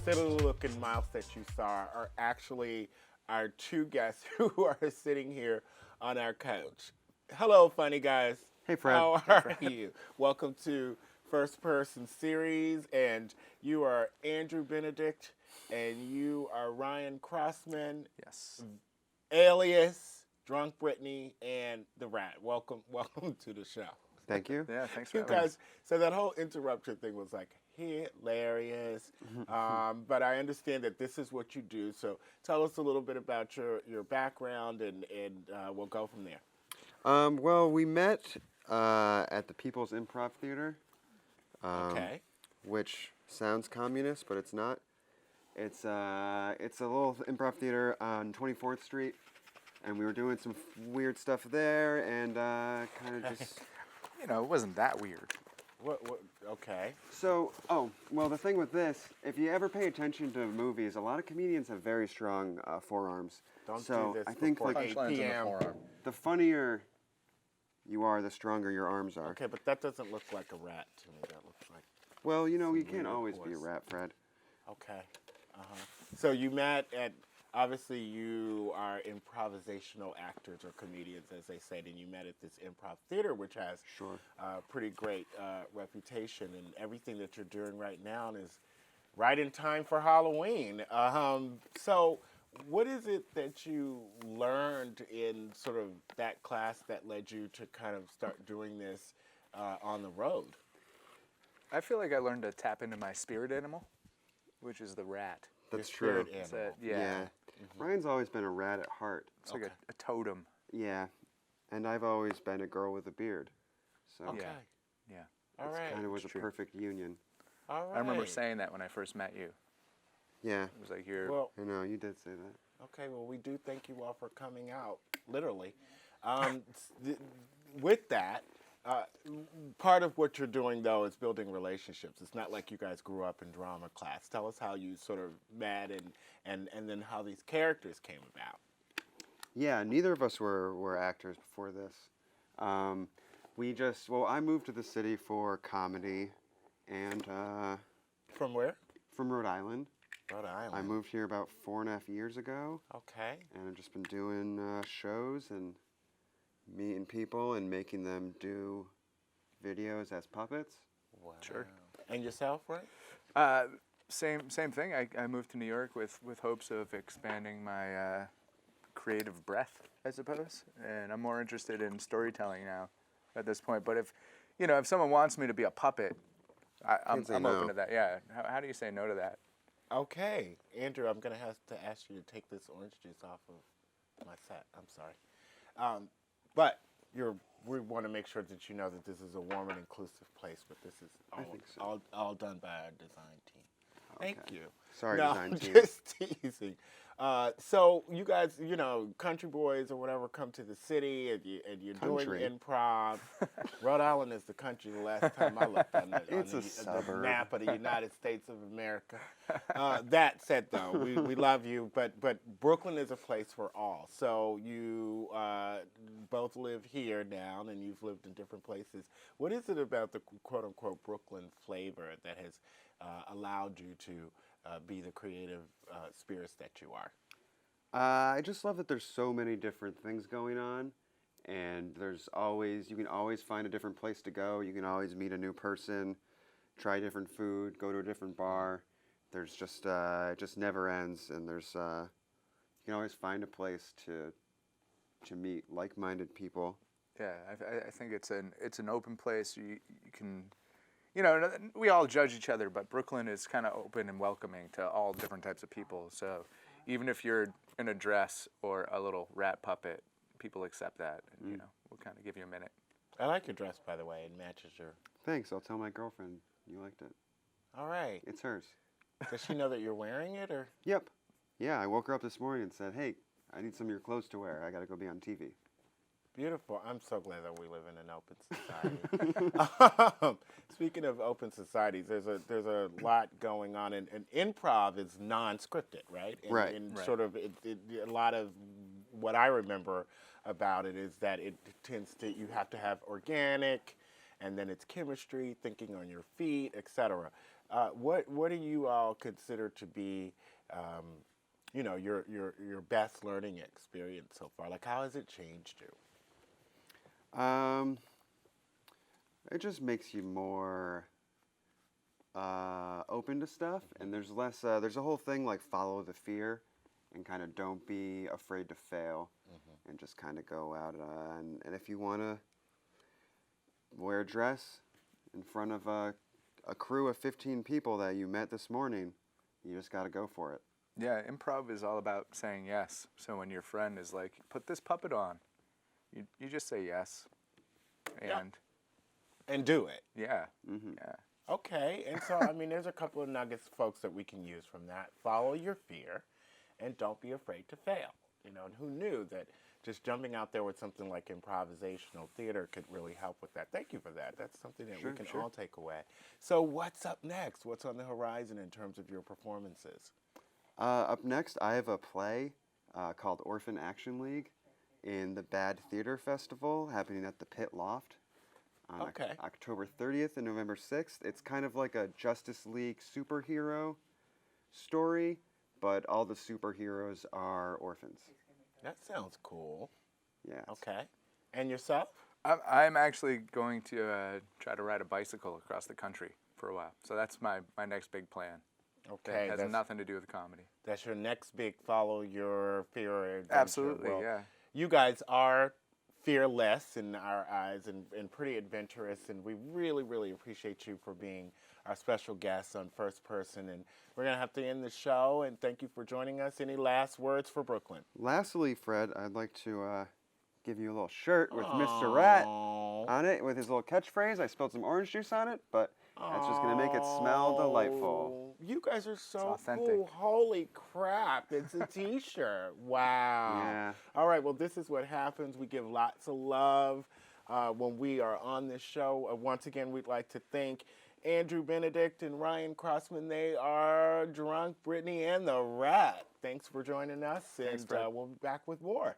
silly-looking mouths that you saw are actually our two guests who are sitting here on our couch. Hello, funny guys. Hey, Fred. How are you? Welcome to First Person Series, and you are Andrew Benedict, and you are Ryan Crossman. Yes. Alias, Drunk Brittany, and the Rat. Welcome to the show. Thank you. Yeah, thanks for You having guys, so that whole interruption thing was like hilarious. But I understand that this is what you do. So tell us a little bit about your background, and we'll go from there. Well, we met at the People's Improv Theater. Okay. Which sounds communist, but it's not. It's a little improv theater on 24th Street, and we were doing some weird stuff there, and kind of just. You know, it wasn't that weird. What? Okay. So, well, the thing with this, if you ever pay attention to movies, a lot of comedians have very strong forearms. Don't so do this I think before like 8 Punchlines in the p.m. forearm. the funnier you are, the stronger your arms are. Okay, but that doesn't look like a rat to me. That looks like. Well, you know, Some you can't weird always be a voice. rat, Fred. Okay. So you met at. Obviously, you are improvisational actors or comedians, as they said, and you met at this improv theater, which has Sure. pretty great reputation, and everything that you're doing right now is right in time for Halloween. So what is it that you learned in sort of that class that led you to kind of start doing this on the road? I feel like I learned to tap into my spirit animal, which is the rat. That's Your true. spirit It's animal. yeah. Ryan's always been a rat at heart. It's like Okay. a totem. Yeah. And I've always been a girl with a beard. So Okay. Yeah. All it right. kind of was a true. perfect union. All right. I remember saying that when I first met you. Yeah. It was like you're. Well, I know, you did say that. okay, well, we do thank you all for coming out, literally. With that, part of what you're doing, though, is building relationships. It's not like you guys grew up in drama class. Tell us how you sort of met and then how these characters came about. Yeah, neither of us were actors before this. I moved to the city for comedy, and From where? from Rhode Island. Rhode Island. I moved here about 4.5 years ago, Okay. and I've just been doing shows and meeting people and making them do videos as puppets. Wow. Sure. And yourself, right? Same thing. I moved to New York with hopes of expanding my creative breadth, I suppose. And I'm more interested in storytelling now at this point. But if someone wants me to be a puppet, I'm Can't say open no. to that. Yeah. How do you say no to that? Okay. Andrew, I'm going to have to ask you to take this orange juice off of my set. I'm sorry. But we want to make sure that you know that this is a warm and inclusive place, but this is think so. all done by our design team. Thank Okay. you. Sorry, no, design team. just teasing. So you guys, country boys or whatever, come to the city and you're Country. doing improv. Rhode Island is the country. The last time I looked on It's a the suburb. map of the United States of America. That said, though, we love you, but Brooklyn is a place for all. So you both live here now, and you've lived in different places. What is it about the quote-unquote Brooklyn flavor that has allowed you to be the creative spirits that you are? I just love that there's so many different things going on, and you can always find a different place to go. You can always meet a new person, try different food, go to a different bar. There's just it just never ends, and you can always find a place to meet like-minded people. Yeah, I think it's an open place. You can, we all judge each other, but Brooklyn is kind of open and welcoming to all different types of people. So even if you're in a dress or a little rat puppet, people accept that, and we'll kind of give you a minute. I like your dress, by the way. It matches your... Thanks, I'll tell my girlfriend you liked it. All right. It's hers. Does she know that you're wearing it, or? Yep. Yeah, I woke her up this morning and said, hey, I need some of your clothes to wear. I got to go be on TV. Beautiful. I'm so glad that we live in an open society. Speaking of open societies, there's a lot going on, and improv is non-scripted, right? And, Right. And Right. sort of a lot of what I remember about it is that it tends to, you have to have organic and then it's chemistry, thinking on your feet, etc. What do you all consider to be, your best learning experience so far? Like, how has it changed you? It just makes you more open to stuff, and there's less. There's a whole thing like follow the fear, and kind of don't be afraid to fail, and just kind of go out. And if you want to wear a dress in front of a crew of 15 people that you met this morning, you just got to go for it. Yeah, improv is all about saying yes. So when your friend is like, put this puppet on, you just say yes. And And do it. yeah. Okay, and so, I mean, there's a couple of nuggets, folks, that we can use from that. Follow your fear, and don't be afraid to fail. And who knew that just jumping out there with something like improvisational theater could really help with that? Thank you for that. That's something that we can all take away. So what's up next? What's on the horizon in terms of your performances? Up next, I have a play called Orphan Action League in the Bad Theater Festival happening at the Pit Loft on October 30th and November 6th. It's kind of like a Justice League superhero story, but all the superheroes are orphans. That sounds cool. Yeah. Okay. And yourself? I'm actually going to try to ride a bicycle across the country for a while. So that's my next big plan. Okay. That has nothing to do with comedy. That's your next big follow your fear or adventure. Absolutely, Well, yeah. You guys are fearless in our eyes and pretty adventurous, and we really, really appreciate you for being our special guest on First Person. And we're going to have to end the show, and thank you for joining us. Any last words for Brooklyn? Lastly, Fred, I'd like to give you a little shirt with Mr. Rat on it with his little catchphrase. I spilled some orange juice on it, but that's just going to make it smell delightful. You guys are so authentic. cool. Holy crap. It's a t-shirt. Wow. Yeah. All right. Well, this is what happens. We give lots of love when we are on this show. Once again, we'd like to thank Andrew Benedict and Ryan Crossman. They are drunk, Brittany, and the Rat. Thanks for joining us. Thanks, And Fred. we'll be back with more.